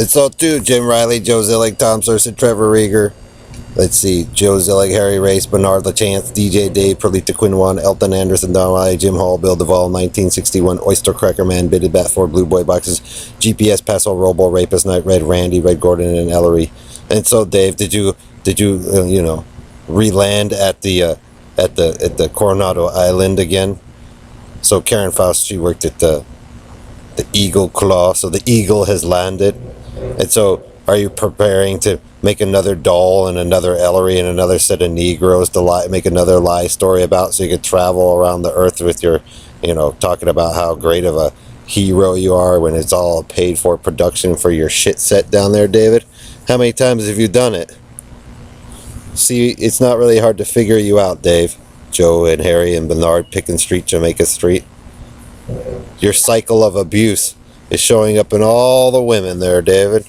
It's all two. Jim Riley, Joe Zillig, Tom Serson, Trevor Rieger. Let's see. Joe Zillig, Harry Race, Bernard LaChance, DJ Dave, Perlita Quinwan, Elton Anderson, Don Riley, Jim Hall, Bill Duvall, 1961, Oyster Cracker Man, Bitted Bat 4, Blue Boy Boxes, GPS, Paso Robo, Rapist Night, Red Randy, Red Gordon, and Ellery. And so, Dave, did you re-land at the Coronado Island again? So Karen Faust, she worked at the Eagle Claw, so the eagle has landed. And so, are you preparing to make another doll and another Ellery and another set of Negroes to make another lie story about, so you could travel around the earth with your, talking about how great of a hero you are when it's all paid for production for your shit set down there, David? How many times have you done it? See, it's not really hard to figure you out, Dave. Joe and Harry and Bernard, Picken Street, Jamaica Street. Your cycle of abuse is showing up in all the women there, David.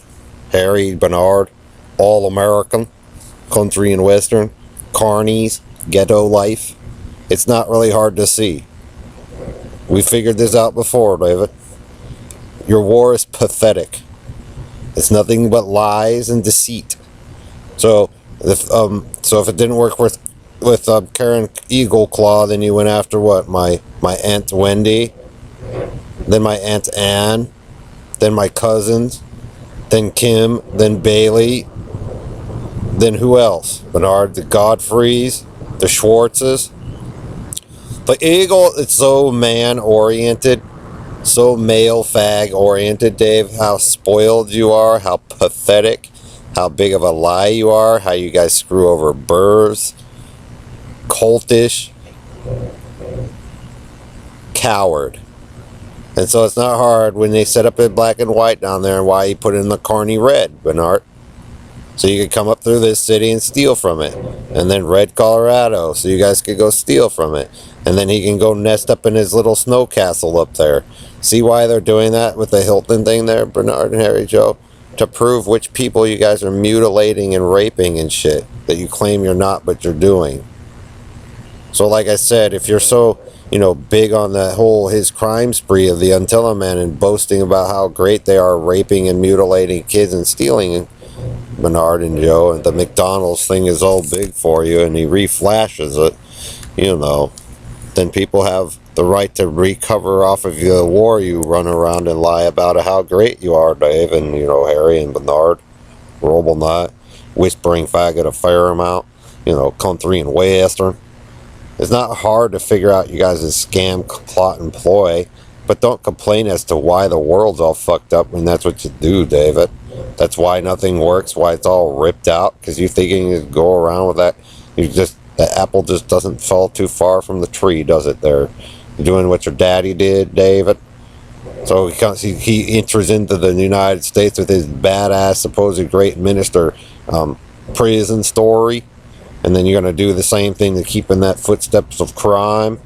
Harry, Bernard, all American, country and western, carnies, ghetto life. It's not really hard to see. We figured this out before, David. Your war is pathetic. It's nothing but lies and deceit. So if it didn't work with Karen Eagle Claw, then you went after what? My Aunt Wendy, then my Aunt Anne, then my cousins, then Kim, then Bailey, then who else? Bernard, the Godfreys, the Schwartzes. The Eagle, it's so man-oriented, so male fag-oriented, Dave. How spoiled you are, how pathetic, how big of a lie you are, how you guys screw over burrs, cultish, coward. And so it's not hard when they set up in black and white down there, and why you put in the carny red, Bernard. So you could come up through this city and steal from it. And then red Colorado, so you guys could go steal from it. And then he can go nest up in his little snow castle up there. See why they're doing that with the Hilton thing there, Bernard and Harry Joe? To prove which people you guys are mutilating and raping and shit that you claim you're not, but you're doing. So like I said, if you're so, big on the whole his crime spree of the Antilla Man and boasting about how great they are raping and mutilating kids and stealing, Bernard and Joe, and the McDonald's thing is all big for you and he reflashes it, then people have the right to recover off of the war you run around and lie about how great you are, Dave, and, Harry and Bernard, Roble Knot, Whispering Faggot of Fairmount, country and western. It's not hard to figure out you guys' scam, plot, and ploy, but don't complain as to why the world's all fucked up when that's what you do, David. That's why nothing works, why it's all ripped out, because you're thinking you go around with that. The apple just doesn't fall too far from the tree, does it there? You're doing what your daddy did, David. So he enters into the United States with his badass, supposed great minister prison story. And then you're going to do the same thing to keep in that footsteps of crime.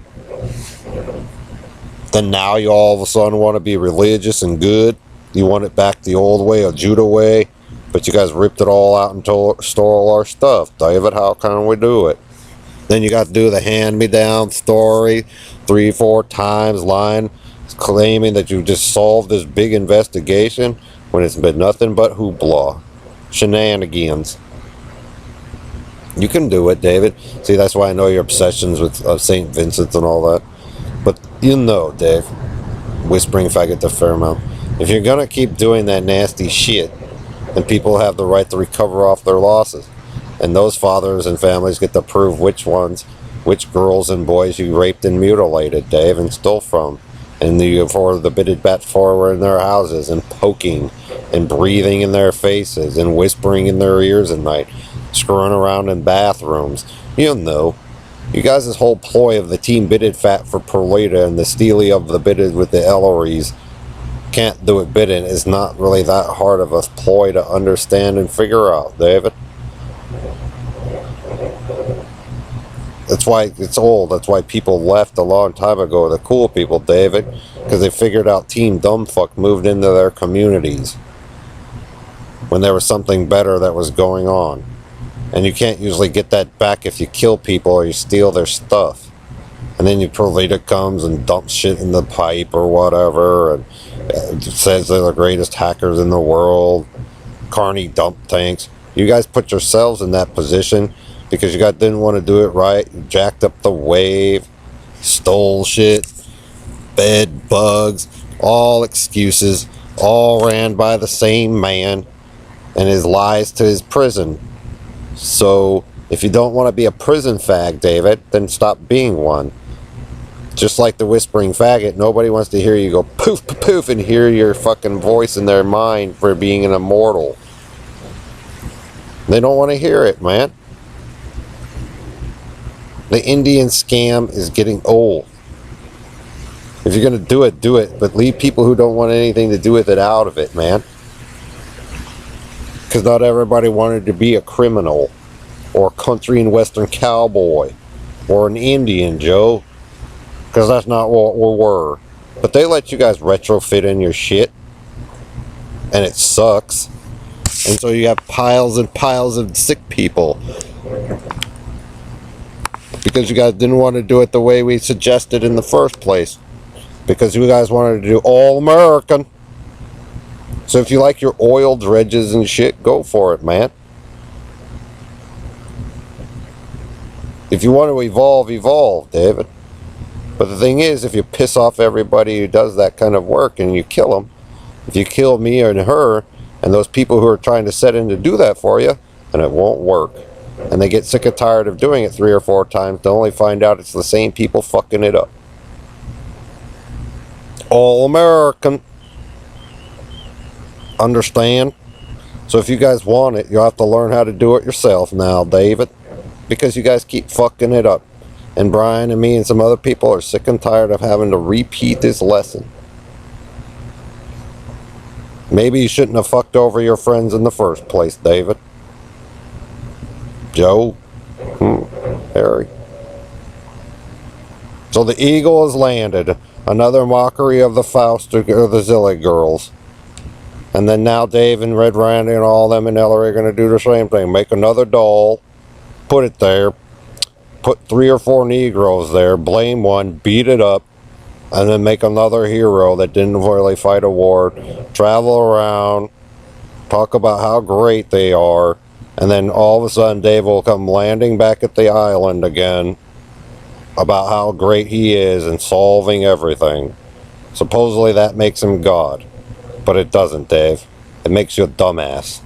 Then now you all of a sudden want to be religious and good. You want it back the old way, a Judah way. But you guys ripped it all out and stole all our stuff. David, how can we do it? Then you got to do the hand-me-down story 3-4 times, lying, claiming that you just solved this big investigation when it's been nothing but hoopla. Shenanigans. You can do it, David. See, that's why I know your obsessions with St. Vincent and all that. But Dave, Whispering Faggot to Fairmount, if you're going to keep doing that nasty shit, then people have the right to recover off their losses. And those fathers and families get to prove which girls and boys you raped and mutilated, Dave, and stole from. And for the Bitted Bat 4 were in their houses and poking and breathing in their faces and whispering in their ears at night, screwing around in bathrooms. You guys' whole ploy of the team Bitted Fat for Perlita and the Steely of the Bitted with the Elleries can't do it Bitted is not really that hard of a ploy to understand and figure out, David. That's why it's old. That's why people left a long time ago, the cool people, David, because they figured out Team Dumbfuck moved into their communities when there was something better that was going on. And you can't usually get that back if you kill people or you steal their stuff. And then Provita comes and dumps shit in the pipe or whatever, and says they're the greatest hackers in the world. Carney dump tanks. You guys put yourselves in that position because you guys didn't want to do it right. You jacked up the wave, stole shit, bed bugs, all excuses, all ran by the same man and his lies to his prison. So if you don't want to be a prison fag, David, then stop being one. Just like the whispering faggot, nobody wants to hear you go poof, poof, poof, and hear your fucking voice in their mind for being an immortal. They don't want to hear it, man. The Indian scam is getting old. If you're going to do it, but leave people who don't want anything to do with it out of it, man. Because not everybody wanted to be a criminal, or a country and western cowboy, or an Indian, Joe. Because that's not what we were. But they let you guys retrofit in your shit. And it sucks. And so you have piles and piles of sick people. Because you guys didn't want to do it the way we suggested in the first place. Because you guys wanted to do all American. So if you like your oil dredges and shit, go for it, man. If you want to evolve, evolve, David. But the thing is, if you piss off everybody who does that kind of work and you kill them, if you kill me and her and those people who are trying to set in to do that for you, then it won't work. And they get sick and tired of doing it 3 or 4 times to only find out it's the same people fucking it up. All American. Understand? So if you guys want it, you'll have to learn how to do it yourself now, David. Because you guys keep fucking it up. And Brian and me and some other people are sick and tired of having to repeat this lesson. Maybe you shouldn't have fucked over your friends in the first place, David. Joe? Harry? So the Eagle has landed. Another mockery of the Faust or the Zilli girls. And then now Dave and Red Randy and all them and Ellery are going to do the same thing. Make another doll. Put it there. Put 3 or 4 Negroes there, blame one, beat it up, and then make another hero that didn't really fight a war, travel around, talk about how great they are, and then all of a sudden Dave will come landing back at the island again about how great he is and solving everything. Supposedly that makes him God, but it doesn't, Dave. It makes you a dumbass.